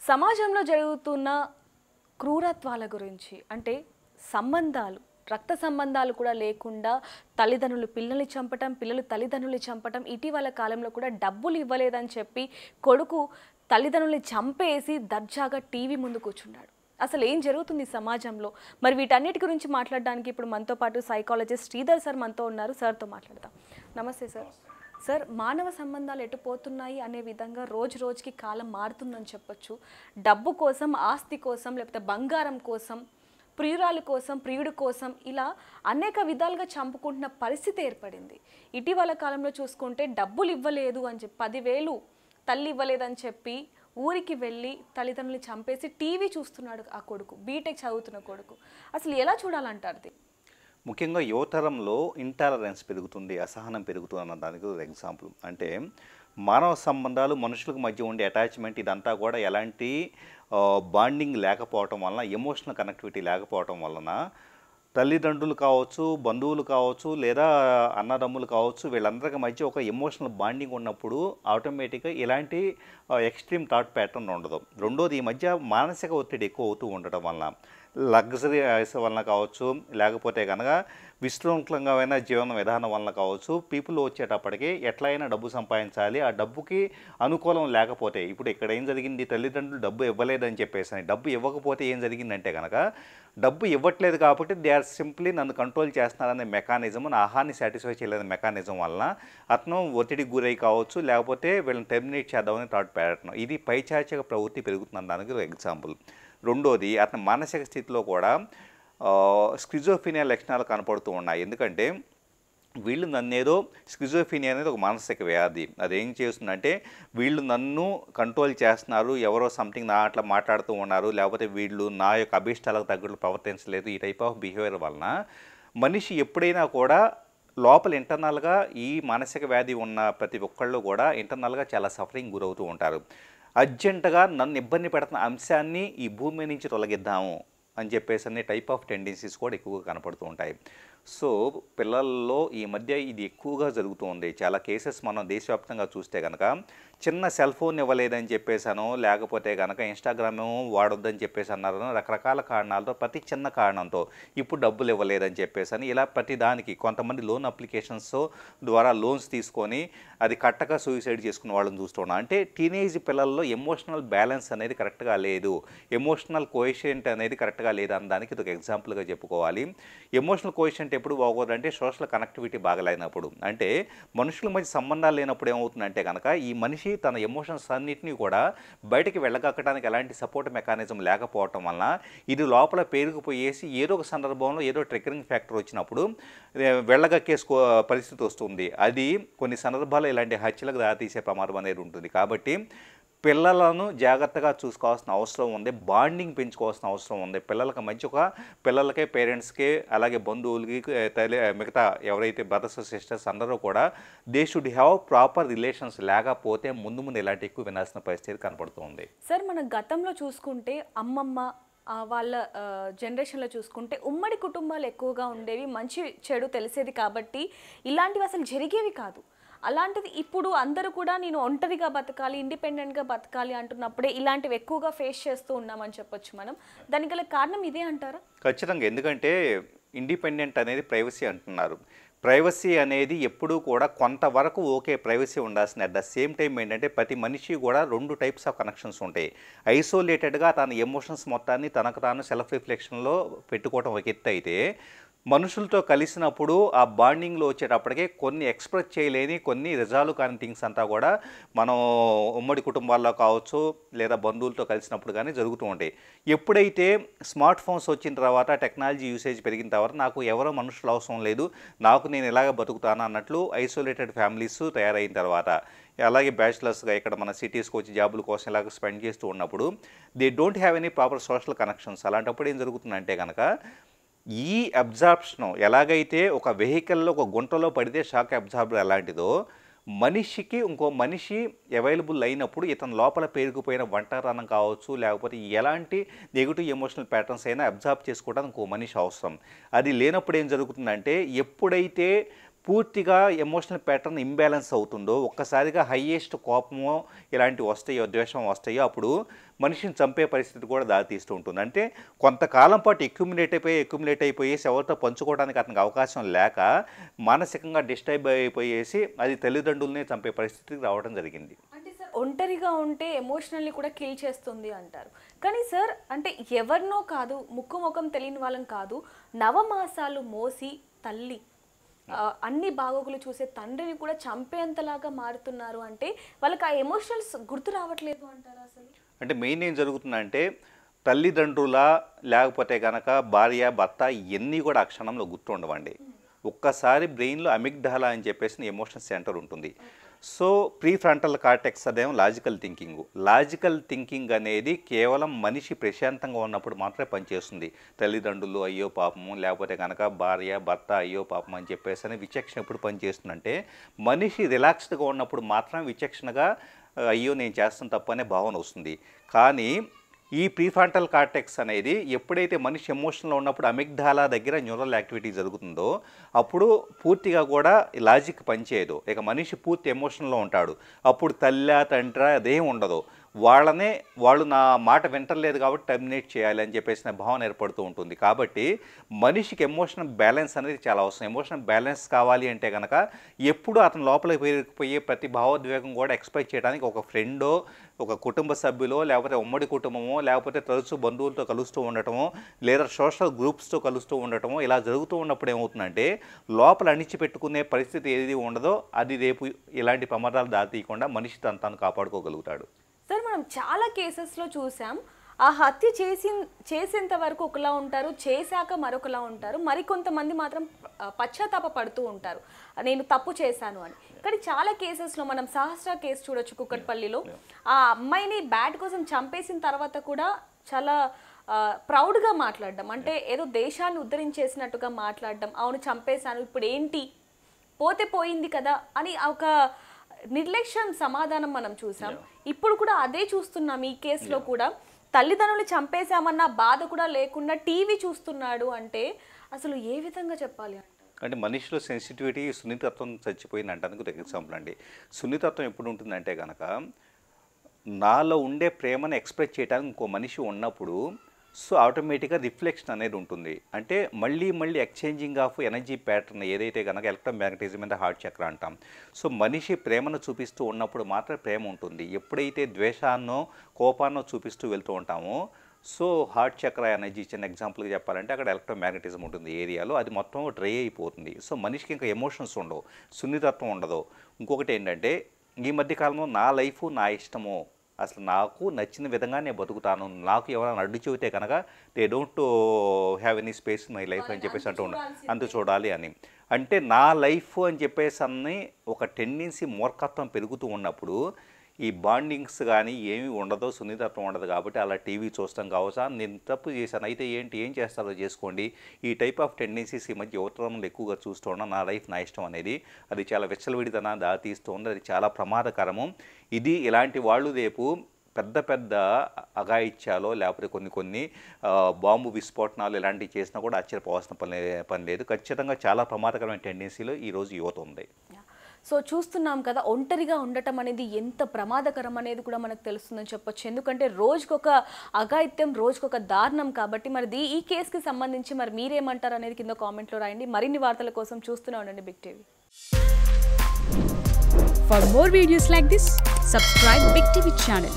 సమాజంలో జరుగుతున్న క్రూరత్వాల గురించి అంటే సంబంధాలు రక్త సంబంధాలు కూడా లేకుండా తల్లిదండ్రులు పిల్లల్ని చంపటం పిల్లలు తల్లిదండ్రుల్ని చంపటం ఇటీవల కాలంలో కూడా డబ్బులు ఇవ్వలేదని చెప్పి కొడుకు తల్లిదండ్రుల్ని చంపేసి దర్జాగా టీవీ ముందు కూర్చున్నాడు. అసలు ఏం జరుగుతుంది సమాజంలో? మరి వీటన్నిటి గురించి మాట్లాడడానికి ఇప్పుడు మనతో పాటు సైకాలజిస్ట్ శ్రీధర్ సార్ మనతో ఉన్నారు. సార్తో మాట్లాడదాం. నమస్తే సార్. సార్, మానవ సంబంధాలు ఎటుపోతున్నాయి అనే విధంగా రోజు రోజుకి కాలం మారుతుందని చెప్పొచ్చు. డబ్బు కోసం, ఆస్తి కోసం, లేకపోతే బంగారం కోసం, ప్రియురాలి కోసం, ప్రియుడి కోసం ఇలా అనేక విధాలుగా చంపుకుంటున్న పరిస్థితి ఏర్పడింది. ఇటీవల కాలంలో చూసుకుంటే డబ్బులు ఇవ్వలేదు అని చెప్పి 10,000 తల్లి ఇవ్వలేదని చెప్పి ఊరికి వెళ్ళి తల్లిదండ్రులు చంపేసి టీవీ చూస్తున్నాడు ఆ కొడుకు, బీటెక్ చదువుతున్న కొడుకు. అసలు ఎలా చూడాలంటారు? ముఖ్యంగా యువతరంలో ఇంటాలరెన్స్ పెరుగుతుంది, అసహనం పెరుగుతుంది అన్న దానికి ఒక ఎగ్జాంపుల్. అంటే మానవ సంబంధాలు, మనుషులకు మధ్య ఉండే అటాచ్మెంట్ ఇదంతా కూడా ఎలాంటి బాండింగ్ లేకపోవటం వలన, ఎమోషనల్ కనెక్టివిటీ లేకపోవటం వలన తల్లిదండ్రులు కావచ్చు, బంధువులు కావచ్చు, లేదా అన్నదమ్ములు కావచ్చు, వీళ్ళందరికీ మధ్య ఒక ఎమోషనల్ బాండింగ్ ఉన్నప్పుడు ఆటోమేటిక్గా ఇలాంటి ఎక్స్ట్రీమ్ థాట్ ప్యాటర్న్ ఉండదు. రెండోది, ఈ మధ్య మానసిక ఒత్తిడి ఎక్కువ అవుతూ ఉండటం వలన, లగ్జరీ ఐస్ వలన కావచ్చు, లేకపోతే కనుక విశృంఖలంగా జీవన విధానం వలన కావచ్చు, పీపుల్ వచ్చేటప్పటికి ఎట్లయినా డబ్బు సంపాదించాలి, ఆ డబ్బుకి అనుకూలం లేకపోతే, ఇప్పుడు ఇక్కడ ఏం జరిగింది, తల్లిదండ్రులు డబ్బు ఇవ్వలేదని చెప్పేసి, డబ్బు ఇవ్వకపోతే ఏం జరిగిందంటే కనుక డబ్బు ఇవ్వట్లేదు కాబట్టి దే ఆర్ సింప్లీ నన్ను కంట్రోల్ చేస్తున్నారనే మెకానిజం, నా ఆహాన్ని సాటిస్ఫై చేయలేని మెకానిజం వలన అతను ఒత్తిడికి గురై కావచ్చు, లేకపోతే వీళ్ళని టెర్మినేట్ చేద్దామని థాట్ పెట్టడం, ఇది పైచాచిక ప్రవృత్తి పెరుగుతుందని దానికి ఒక ఎగ్జాంపుల్. రెండోది, అతని మానసిక స్థితిలో కూడా స్కిజోఫీనియా లక్షణాలు కనపడుతూ ఉన్నాయి. ఎందుకంటే వీళ్ళు నన్నేదో, స్కిజోఫీనియా అనేది ఒక మానసిక వ్యాధి. అదేం చేస్తుందంటే వీళ్ళు నన్ను కంట్రోల్ చేస్తున్నారు, ఎవరో సంథింగ్ నా అట్లా మాట్లాడుతూ ఉన్నారు, లేకపోతే వీళ్ళు నా యొక్క అభిష్టాలకు తగ్గట్లు ప్రవర్తించలేదు, ఈ టైప్ ఆఫ్ బిహేవియర్ వలన మనిషి ఎప్పుడైనా కూడా లోపల ఇంటర్నల్గా ఈ మానసిక వ్యాధి ఉన్న ప్రతి ఒక్కళ్ళు కూడా ఇంటర్నల్గా చాలా సఫరింగ్ గురవుతూ ఉంటారు. అర్జెంటుగా నన్ను ఇబ్బంది పెడుతున్న అంశాన్ని ఈ భూమి నుంచి తొలగిద్దాము అని చెప్పేసి అనే టైప్ ఆఫ్ టెండెన్సీస్ కూడా ఎక్కువగా కనపడుతూ ఉంటాయి. సో పిల్లల్లో ఈ మధ్య ఇది ఎక్కువగా జరుగుతూ ఉంది. చాలా కేసెస్ మనం దేశవ్యాప్తంగా చూస్తే కనుక చిన్న సెల్ ఫోన్ ఇవ్వలేదని చెప్పేసాను, లేకపోతే కనుక ఇన్స్టాగ్రామ్ వాడొద్దని చెప్పేసి అన్నారు, రకరకాల కారణాలతో, ప్రతి చిన్న కారణంతో ఇప్పుడు డబ్బులు ఇవ్వలేదని చెప్పేసి ఇలా ప్రతి దానికి కొంతమంది లోన్ అప్లికేషన్స్ ద్వారా లోన్స్ తీసుకొని అది కట్టక సూసైడ్ చేసుకున్న వాళ్ళని చూస్తున్నాం. అంటే టీనేజ్ పిల్లల్లో ఎమోషనల్ బ్యాలెన్స్ అనేది కరెక్ట్గా లేదు, ఎమోషనల్ కోఎఫిషియంట్ అనేది కరెక్ట్గా లేదు అన్న దానికి ఇది ఒక ఎగ్జాంపుల్గా చెప్పుకోవాలి. ఎమోషనల్ కోఎఫిషియంట్ ఎప్పుడు బాగోదంటే సోషల్ కనెక్టివిటీ బాగలేనప్పుడు, అంటే మనుషుల మధ్య సంబంధాలు లేనప్పుడు ఏమవుతుందంటే కనుక ఈ మనిషి తన ఎమోషన్స్ అన్నింటినీ కూడా బయటికి వెళ్ళగక్కడానికి ఎలాంటి సపోర్ట్ మెకానిజం లేకపోవటం వలన ఇది లోపల పేరుకుపోయేసి ఏదో ఒక సందర్భంలో ఏదో ట్రిగరింగ్ ఫ్యాక్టర్ వచ్చినప్పుడు వెళ్ళగక్కేసుకో పరిస్థితి వస్తుంది. అది కొన్ని సందర్భాల్లో ఇలాంటి హత్యలకు దారితీసే ప్రమాదం అనేది ఉంటుంది. కాబట్టి పిల్లలను జాగ్రత్తగా చూసుకోవాల్సిన అవసరం ఉంది, బాండింగ్ పెంచుకోవాల్సిన అవసరం ఉంది. పిల్లలకి మధ్య పిల్లలకే, పేరెంట్స్కి, అలాగే బంధువులకి, మిగతా ఎవరైతే బ్రదర్స్ సిస్టర్స్ అందరూ కూడా they should have proper relations. లేకపోతే ముందు ముందు ఇలాంటి ఎక్కువ వినాల్సిన పరిస్థితి కనపడుతుంది. సార్, మన గతంలో చూసుకుంటే అమ్మమ్మ వాళ్ళ జనరేషన్లో చూసుకుంటే ఉమ్మడి కుటుంబాలు ఎక్కువగా ఉండేవి, మంచి చెడు తెలిసేది కాబట్టి ఇలాంటివి అసలు జరిగేవి కాదు. అలాంటిది ఇప్పుడు అందరూ కూడా నేను ఒంటరిగా బతకాలి, ఇండిపెండెంట్గా బతకాలి అంటున్నప్పుడే ఇలాంటివి ఎక్కువగా ఫేస్ చేస్తూ ఉన్నామని చెప్పొచ్చు మనం. దానికి గల కారణం ఇదే అంటారా? ఖచ్చితంగా. ఎందుకంటే ఇండిపెండెంట్ అనేది ప్రైవసీ అంటున్నారు. ప్రైవసీ అనేది ఎప్పుడూ కూడా కొంతవరకు ఓకే, ప్రైవసీ ఉండాల్సిన. అట్ ద సేమ్ టైం ఏంటంటే ప్రతి మనిషి కూడా 2 టైప్స్ ఆఫ్ కనెక్షన్స్ ఉంటాయి. ఐసోలేటెడ్గా తన ఎమోషన్స్ మొత్తాన్ని తనకు తాను సెల్ఫ్ రిఫ్లెక్షన్లో పెట్టుకోవడం ఒక ఎత్తు అయితే, మనుషులతో కలిసినప్పుడు ఆ బాండింగ్లో వచ్చేటప్పటికే కొన్ని ఎక్స్ప్రెస్ చేయలేని, కొన్ని రిజాల్వ్ కాని థింగ్స్ అంతా కూడా మనం ఉమ్మడి కుటుంబాల్లో కావచ్చు, లేదా బంధువులతో కలిసినప్పుడు కానీ జరుగుతూ ఉంటాయి. ఎప్పుడైతే స్మార్ట్ ఫోన్స్ వచ్చిన తర్వాత, టెక్నాలజీ యూసేజ్ పెరిగిన తర్వాత నాకు ఎవరో మనుషులు అవసరం లేదు, నాకు నేను ఇలాగ బతుకుతాను అన్నట్లు ఐసోలేటెడ్ ఫ్యామిలీస్ తయారైన తర్వాత, అలాగే బ్యాచిలర్స్గా ఇక్కడ మన సిటీస్కి వచ్చి జాబుల కోసం ఇలాగ స్పెండ్ చేస్తూ ఉన్నప్పుడు they don't have any proper social connections. అలాంటప్పుడు ఏం జరుగుతుందంటే కనుక ఈ అబ్జార్ప్షన్ ఎలాగైతే ఒక వెహికల్లో ఒక గుంటలో పడితే షాక్ అబ్జార్బర్ ఎలాంటిదో, మనిషికి ఇంకో మనిషి అవైలబుల్ అయినప్పుడు ఇతను లోపల పేరుకుపోయిన ఒంటరితనం కావచ్చు, లేకపోతే ఎలాంటి నెగిటివ్ ఎమోషనల్ ప్యాటర్న్స్ అయినా అబ్జార్బ్ చేసుకోవడానికి ఇంకో మనిషి అవసరం. అది లేనప్పుడు ఏం జరుగుతుందంటే, ఎప్పుడైతే పూర్తిగా ఎమోషనల్ ప్యాటర్న్ ఇంబ్యాలెన్స్ అవుతుందో, ఒక్కసారిగా హైయెస్ట్ కోపమో ఇలాంటివి వస్తాయో, ద్వేషం వస్తాయో, అప్పుడు మనిషిని చంపే పరిస్థితి కూడా దారితీస్తూ ఉంటుంది. అంటే కొంతకాలం పాటు ఎక్యుములేట్ అయిపోయి ఎవరితో పంచుకోవడానికి అతనికి అవకాశం లేక మానసికంగా డిస్టర్బ్ అయిపోయేసి అది తల్లిదండ్రులనే చంపే పరిస్థితికి రావడం జరిగింది. అంటే సార్ ఒంటరిగా ఉంటే ఎమోషనల్లీ కూడా కిల్ చేస్తుంది అంటారు. కానీ సార్ అంటే ఎవరినో కాదు, ముక్కు ముఖం తెలియని వాళ్ళం కాదు, నవమాసాలు మోసి తల్లి అన్ని బాగోగులు చూసే తండ్రిని కూడా చంపేంతలాగా మారుతున్నారు అంటే వాళ్ళకి ఆ ఎమోషనల్స్ గుర్తు రావట్లేదు అంటారా అసలు? అంటే మెయిన్ ఏం జరుగుతుందంటే తల్లిదండ్రుల లేకపోతే కనుక భార్య భర్త ఇవన్నీ కూడా ఆ క్షణంలో గుర్తుండవండి. ఒక్కసారి బ్రెయిన్లో అమిగ్డాలా అని చెప్పేసి ఎమోషన్ సెంటర్ ఉంటుంది. సో ప్రీ ఫ్రంటల్ కార్టెక్స్ అదేమో లాజికల్ థింకింగ్ అనేది కేవలం మనిషి ప్రశాంతంగా ఉన్నప్పుడు మాత్రమే పనిచేస్తుంది. తల్లిదండ్రులు అయ్యో పాపము, లేకపోతే కనుక భార్య భర్త అయ్యో పాపం అని చెప్పేసి అని విచక్షణ ఎప్పుడు పనిచేస్తుందంటే మనిషి రిలాక్స్డ్గా ఉన్నప్పుడు మాత్రం విచక్షణగా అయ్యో నేను చేస్తాను తప్పు అనే భావన వస్తుంది. కానీ ఈ ప్రీఫ్రంటల్ కార్టెక్స్ అనేది ఎప్పుడైతే మనిషి ఎమోషన్లో ఉన్నప్పుడు అమిగ్డాలా దగ్గర న్యూరల్ యాక్టివిటీ జరుగుతుందో అప్పుడు పూర్తిగా కూడా లాజిక్ పనిచేయదు. ఇక మనిషి పూర్తి ఎమోషన్లో ఉంటాడు. అప్పుడు తల్లి తండ్రి అదేం ఉండదు. వాళ్ళు నా మాట వింటలేదు కాబట్టి టర్మినేట్ చేయాలి అని చెప్పేసిన భావన ఏర్పడుతూ ఉంటుంది. కాబట్టి మనిషికి ఎమోషనల్ బ్యాలెన్స్ అనేది చాలా అవసరం. ఎమోషనల్ బ్యాలెన్స్ కావాలి అంటే కనుక ఎప్పుడు అతను లోపలికి పేరుకుపోయే ప్రతి భావోద్వేగం కూడా ఎక్స్ప్రెస్ చేయడానికి ఒక ఫ్రెండో, ఒక కుటుంబ సభ్యులో, లేకపోతే ఉమ్మడి కుటుంబమో, లేకపోతే తరచూ బంధువులతో కలుస్తూ ఉండటమో, లేదా సోషల్ గ్రూప్స్తో కలుస్తూ ఉండటమో ఇలా జరుగుతూ ఉన్నప్పుడు ఏమవుతుందంటే లోపల అణిచిపెట్టుకునే పరిస్థితి ఏది ఉండదో అది రేపు ఇలాంటి ప్రమాదాలు దారితీయకుండా మనిషి తను కాపాడుకోగలుగుతాడు. సార్ మనం చాలా కేసెస్లో చూసాం, ఆ హత్య చేసేంత వరకు ఒకలా ఉంటారు, చేశాక మరొకలా ఉంటారు, మరికొంతమంది మాత్రం పశ్చాత్తాప పడుతూ ఉంటారు నేను తప్పు చేశాను అని. కానీ చాలా కేసెస్లో మనం సహస్ర కేసు చూడొచ్చు కుక్కట్పల్లిలో. ఆ అమ్మాయిని బ్యాట్ కోసం చంపేసిన తర్వాత కూడా చాలా ప్రౌడ్గా మాట్లాడడం, అంటే ఏదో దేశాన్ని ఉద్ధరించేసినట్టుగా మాట్లాడడం, అవును చంపేశాను ఇప్పుడు ఏంటి పోతే పోయింది కదా అని ఒక నిర్లక్ష్యం సమాధానం మనం చూసాం. ఇప్పుడు కూడా అదే చూస్తున్నాం. ఈ కేసులో కూడా తల్లిదండ్రులు చంపేశామన్న బాధ కూడా లేకుండా టీవీ చూస్తున్నాడు అంటే అసలు ఏ విధంగా చెప్పాలి అంటే మనిషిలో సెన్సిటివిటీ, సున్నితత్వం చచ్చిపోయింది అంటానికి ఎగ్జాంపుల్ అండి. సున్నితత్వం ఎప్పుడు ఉంటుందంటే కనుక నాలో ఉండే ప్రేమను ఎక్స్ప్రెస్ చేయడానికి ఇంకో మనిషి ఉన్నప్పుడు సో ఆటోమేటిక్గా రిఫ్లెక్షన్ అనేది ఉంటుంది. అంటే మళ్ళీ ఎక్స్చేంజింగ్ ఆఫ్ ఎనర్జీ ప్యాటర్న్ ఏదైతే కనుక ఎలక్ట్రోమాగ్నెటిజం మీద హార్ట్ చక్ర అంటాం. సో మనిషి ప్రేమను చూపిస్తూ ఉన్నప్పుడు మాత్రం ప్రేమ ఉంటుంది. ఎప్పుడైతే ద్వేషాన్నో కోపాన్నో చూపిస్తూ వెళ్తూ ఉంటామో సో హార్ట్ చక్ర ఎనర్జీ చిన్న ఎగ్జాంపుల్గా చెప్పాలంటే అక్కడ ఎలక్ట్రోమాగ్నెటిజం ఉంటుంది ఏరియాలో, అది మొత్తం డ్రై అయిపోతుంది. సో మనిషికి ఇంకా ఎమోషన్స్ ఉండవు, సున్నితత్వం ఉండదు. ఇంకొకటి ఏంటంటే ఈ మధ్యకాలంలో నా లైఫ్ నా ఇష్టము, అసలు నాకు నచ్చిన విధంగా నేను బతుకుతాను, నాకు ఎవరైనా అడ్డు చెబితే కనుక they don't have any space in my life అని చెప్పేసి అంటూ చూడాలి అని. అంటే నా లైఫ్ అని చెప్పేసి అన్ని ఒక టెండెన్సీ మూర్ఖత్వం పెరుగుతూ ఉన్నప్పుడు ఈ బాండింగ్స్ కానీ ఏమీ ఉండదో, సున్నితత్వం ఉండదు. కాబట్టి అలా టీవీ చూస్తాం కావచ్చా, నేను తప్పు చేశాను అయితే ఏం చేస్తారో చేసుకోండి, ఈ టైప్ ఆఫ్ టెండెన్సీస్ ఈ మధ్య యువతరంలో ఎక్కువగా చూస్తూ ఉన్నాం. నా లైఫ్ నా ఇష్టం అనేది అది చాలా విచ్చలవిడితన దారితీస్తుంది, అది చాలా ప్రమాదకరము. ఇది ఇలాంటి వాళ్ళు రేపు పెద్ద అఘాయిత్యాలో లేకపోతే కొన్ని బాంబు విస్ఫోటనాలు ఇలాంటివి చేసినా కూడా ఆశ్చర్యపోవాల్సిన పని లేదు. ఖచ్చితంగా చాలా ప్రమాదకరమైన టెండెన్సీలో ఈరోజు యువత ఉంది. సో చూస్తున్నాం కదా, ఒంటరిగా ఉండటం అనేది ఎంత ప్రమాదకరం అనేది కూడా మనకు తెలుస్తుందని చెప్పొచ్చు. ఎందుకంటే రోజుకొక అఘాయిత్యం, రోజుకొక దారుణం. కాబట్టి మరి ఈ కేసుకి సంబంధించి మరి మీరేమంటారు అనేది కింద కామెంట్లో రాయండి. మరిన్ని వార్తల కోసం చూస్తూనే ఉండండి big TV. For more videos like this, subscribe Big TV channel.